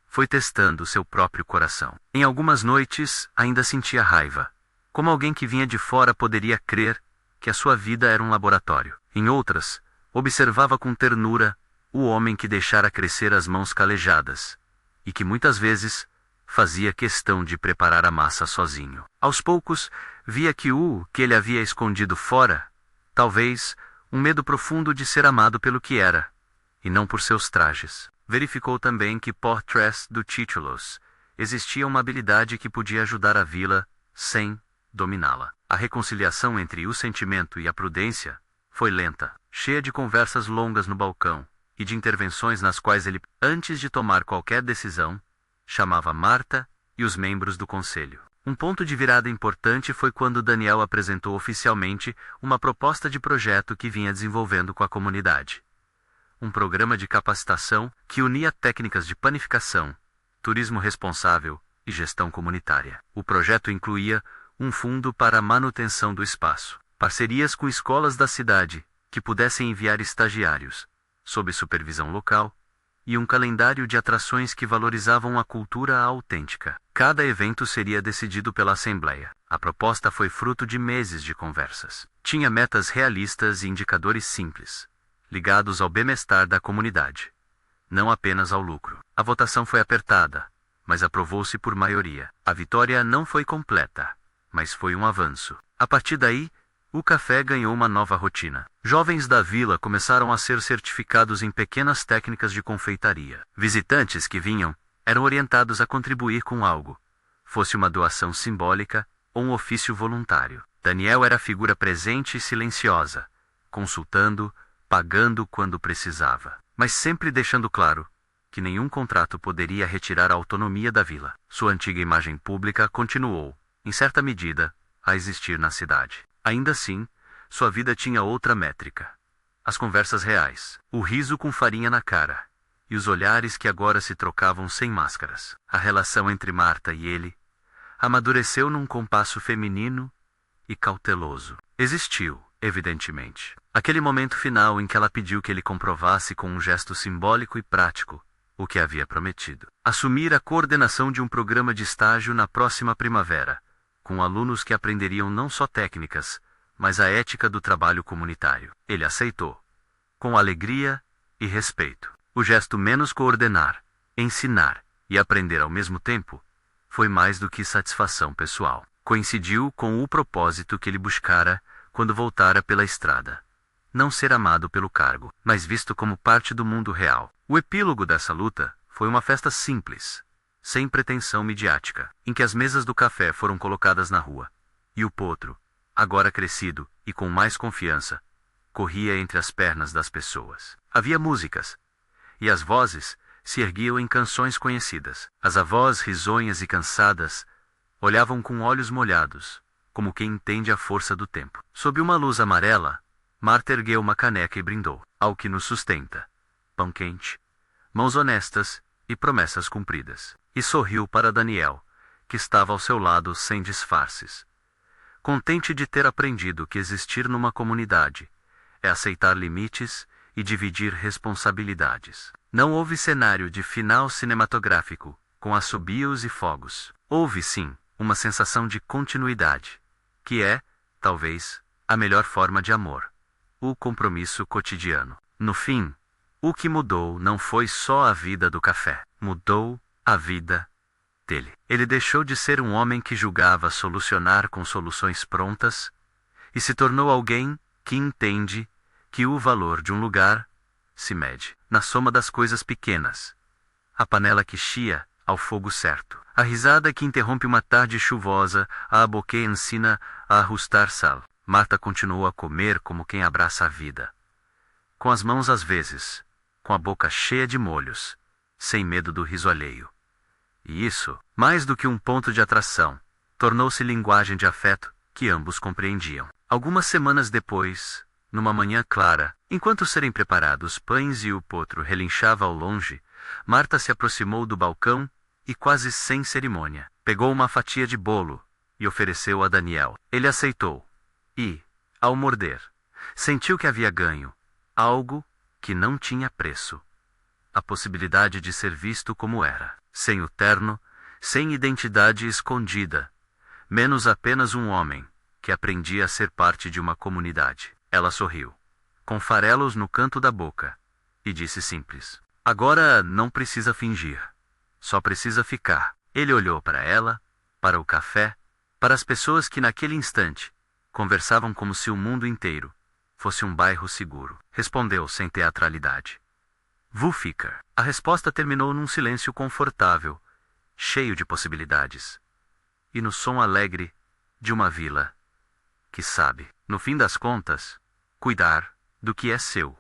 foi testando seu próprio coração. Em algumas noites, ainda sentia raiva. Como alguém que vinha de fora poderia crer que a sua vida era um laboratório. Em outras, observava com ternura o homem que deixara crescer as mãos calejadas, e que muitas vezes fazia questão de preparar a massa sozinho. Aos poucos, via que o que ele havia escondido fora, talvez, um medo profundo de ser amado pelo que era, e não por seus trajes. Verificou também que Portraits do Títulos existia uma habilidade que podia ajudar a vila, sem dominá-la. A reconciliação entre o sentimento e a prudência foi lenta, cheia de conversas longas no balcão, e de intervenções nas quais ele, antes de tomar qualquer decisão, chamava Marta e os membros do conselho. Um ponto de virada importante foi quando Daniel apresentou oficialmente uma proposta de projeto que vinha desenvolvendo com a comunidade. Um programa de capacitação que unia técnicas de panificação, turismo responsável e gestão comunitária. O projeto incluía um fundo para a manutenção do espaço, parcerias com escolas da cidade que pudessem enviar estagiários, sob supervisão local, e um calendário de atrações que valorizavam a cultura autêntica. Cada evento seria decidido pela Assembleia. A proposta foi fruto de meses de conversas. Tinha metas realistas e indicadores simples, ligados ao bem-estar da comunidade, não apenas ao lucro. A votação foi apertada, mas aprovou-se por maioria. A vitória não foi completa, mas foi um avanço. A partir daí, o café ganhou uma nova rotina. Jovens da vila começaram a ser certificados em pequenas técnicas de confeitaria. Visitantes que vinham eram orientados a contribuir com algo, fosse uma doação simbólica ou um ofício voluntário. Daniel era a figura presente e silenciosa, consultando, pagando quando precisava, mas sempre deixando claro que nenhum contrato poderia retirar a autonomia da vila. Sua antiga imagem pública continuou, em certa medida, a existir na cidade. Ainda assim, sua vida tinha outra métrica. As conversas reais, o riso com farinha na cara, e os olhares que agora se trocavam sem máscaras. A relação entre Marta e ele amadureceu num compasso feminino e cauteloso. Existiu, evidentemente, aquele momento final em que ela pediu que ele comprovasse com um gesto simbólico e prático o que havia prometido. Assumir a coordenação de um programa de estágio na próxima primavera, com alunos que aprenderiam não só técnicas, mas a ética do trabalho comunitário. Ele aceitou, com alegria e respeito. O gesto menos coordenar, ensinar e aprender ao mesmo tempo, foi mais do que satisfação pessoal. Coincidiu com o propósito que ele buscara quando voltara pela estrada. Não ser amado pelo cargo, mas visto como parte do mundo real. O epílogo dessa luta foi uma festa simples, sem pretensão midiática, em que as mesas do café foram colocadas na rua, e o potro, agora crescido e com mais confiança, corria entre as pernas das pessoas. Havia músicas, e as vozes se erguiam em canções conhecidas. As avós, risonhas e cansadas, olhavam com olhos molhados, como quem entende a força do tempo. Sob uma luz amarela, Marta ergueu uma caneca e brindou ao que nos sustenta: pão quente, mãos honestas e promessas cumpridas. E sorriu para Daniel, que estava ao seu lado sem disfarces. Contente de ter aprendido que existir numa comunidade é aceitar limites e dividir responsabilidades. Não houve cenário de final cinematográfico, com assobios e fogos. Houve, sim, uma sensação de continuidade, que é, talvez, a melhor forma de amor: o compromisso cotidiano. No fim, o que mudou não foi só a vida do café, mudou a vida dele. Ele deixou de ser um homem que julgava solucionar com soluções prontas e se tornou alguém que entende que o valor de um lugar se mede na soma das coisas pequenas: a panela que chia ao fogo certo, a risada que interrompe uma tarde chuvosa, a boquê ensina a ajustar sal. Marta continuou a comer como quem abraça a vida, com as mãos às vezes, com a boca cheia de molhos, sem medo do riso alheio. E isso, mais do que um ponto de atração, tornou-se linguagem de afeto que ambos compreendiam. Algumas semanas depois, numa manhã clara, enquanto serem preparados pães e o potro relinchava ao longe, Marta se aproximou do balcão e, quase sem cerimônia, pegou uma fatia de bolo e ofereceu a Daniel. Ele aceitou e, ao morder, sentiu que havia ganho algo que não tinha preço: a possibilidade de ser visto como era, sem o terno, sem identidade escondida, menos apenas um homem que aprendia a ser parte de uma comunidade. Ela sorriu, com farelos no canto da boca, e disse simples: agora não precisa fingir, só precisa ficar. Ele olhou para ela, para o café, para as pessoas que naquele instante conversavam como se o mundo inteiro fosse um bairro seguro. Respondeu sem teatralidade: Vou ficar. A resposta terminou num silêncio confortável, cheio de possibilidades. E no som alegre de uma vila que sabe, no fim das contas, cuidar do que é seu.